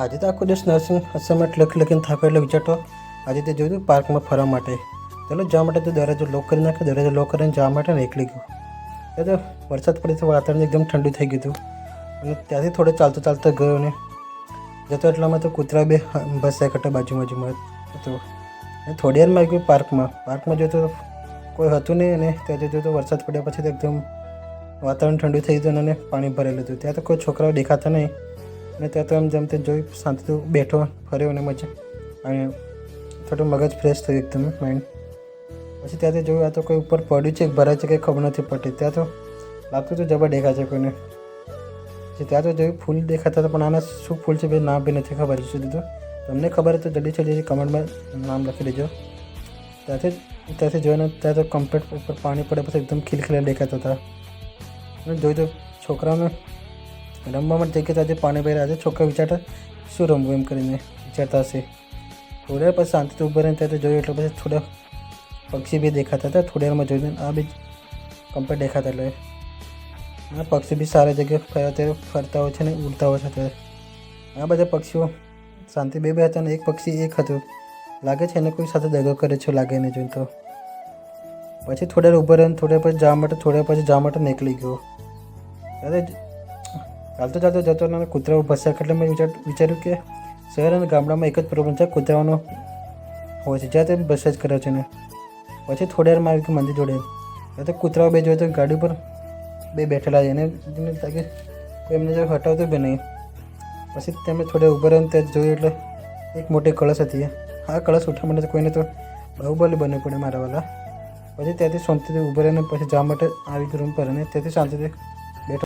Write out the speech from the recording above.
આજે તો આખો દિવસ નર્સિંગ અસાઇનમેન્ટ લખીને થાકો એટલે વિચારતો આજે તે જોયું પાર્કમાં ફરવા માટે. ચાલો જવા માટે તો દરવાજો લોક કરી નાખ્યો. દરવાજો લોક કરીને જવા માટે નીકળી ગયો. ત્યાં તો વરસાદ પડે તો વાતાવરણ એકદમ ઠંડુ થઈ ગયું હતું અને ત્યાંથી થોડો ચાલતો ગયો અને જતો એટલામાં તો કૂતરા બે બસ કરતા બાજુમાં હતો. અને થોડી વારમાં ગયો પાર્કમાં જોયો તો કોઈ હતું નહીં અને ત્યાં જોયું તો વરસાદ પડ્યા પછી તો એકદમ વાતાવરણ ઠંડુ થઈ ગયું અને પાણી ભરેલું હતું. ત્યાં તો કોઈ છોકરાઓ દેખાતા નહીં અને ત્યાં તો એમ જેમ તે જોઈ શાંતિથી બેઠો ફર્યો અને મજા અને થોડું મગજ ફ્રેશ થયું એકદમ માઇન્ડ. પછી ત્યાંથી જોયું આ તો કોઈ ઉપર પડ્યું છે ભરાય છે કંઈ ખબર નથી પડતી. ત્યાં તો લાગતું તો જબર દેખાય છે કોઈને. પછી ત્યાં તો જોયું ફૂલ દેખાતા હતા પણ આના શું ફૂલ છે નામ બી નથી ખબર સુધી. તો તમને ખબર તો જલ્દી કમેન્ટમાં નામ લખી દેજો. ત્યાંથી જોઈને ત્યાં તો કમ્પ્લીટ ઉપર પાણી પડે પછી એકદમ ખીલખીલા દેખાતા હતા અને જોયું તો છોકરાઓને રમવા માટે જગ્યા ત્યાંથી પાણી ભર્યા છે. છોકરા વિચારતા શું રમવું એમ કરીને વિચારતા હશે. થોડી વાર પછી શાંતિથી ઉભા રહીને ત્યાંથી જોયું એટલે પછી થોડા પક્ષી બી દેખાતા હતા. થોડી વારમાં જોઈને આ બી કમ્પ્લીટ દેખાતા એટલે આ પક્ષી બી સારી જગ્યાએ ફરતા હોય છે ને ઉડતા હોય છે. ત્યારે આ બધા પક્ષીઓ શાંતિ બે હતા અને એક પક્ષી એક હતું લાગે છે એને કોઈ સાથે દગો કરે છે લાગે એને જોઈને. તો પછી થોડી વાર ઉભા રહીને થોડી જવા માટે નીકળી ગયો. ત્યારે ચાલતો જતો અને કૂતરાઓ ભસ્યા એટલે મેં વિચાર્યું કે શહેર અને ગામડામાં એક જ પ્રોબ્લેમ છે, કૂતરાઓનો હોય છે જ્યાં તે બસ જ કરે છે ને. પછી થોડી વારમાં આવી ગયું મંદિર જોડે. ત્યાં તો કૂતરાઓ બે જોઈએ તો ગાડી પર બે બેઠેલા છે એને લાગે કોઈ એમને જો હટાવતું બી નહીં. પછી તેમને થોડે ઉભા રહીને ત્યાં જોયું એટલે એક મોટી કળશ હતી. આ કળશ ઉઠવા માટે કોઈને તો બાહુબલી બનવું પડે મારા વાલા. પછી ત્યાંથી શાંતિથી ઉભા રહીને પછી જવા માટે આવી ગયું રૂમ પર અને ત્યાંથી શાંતિથી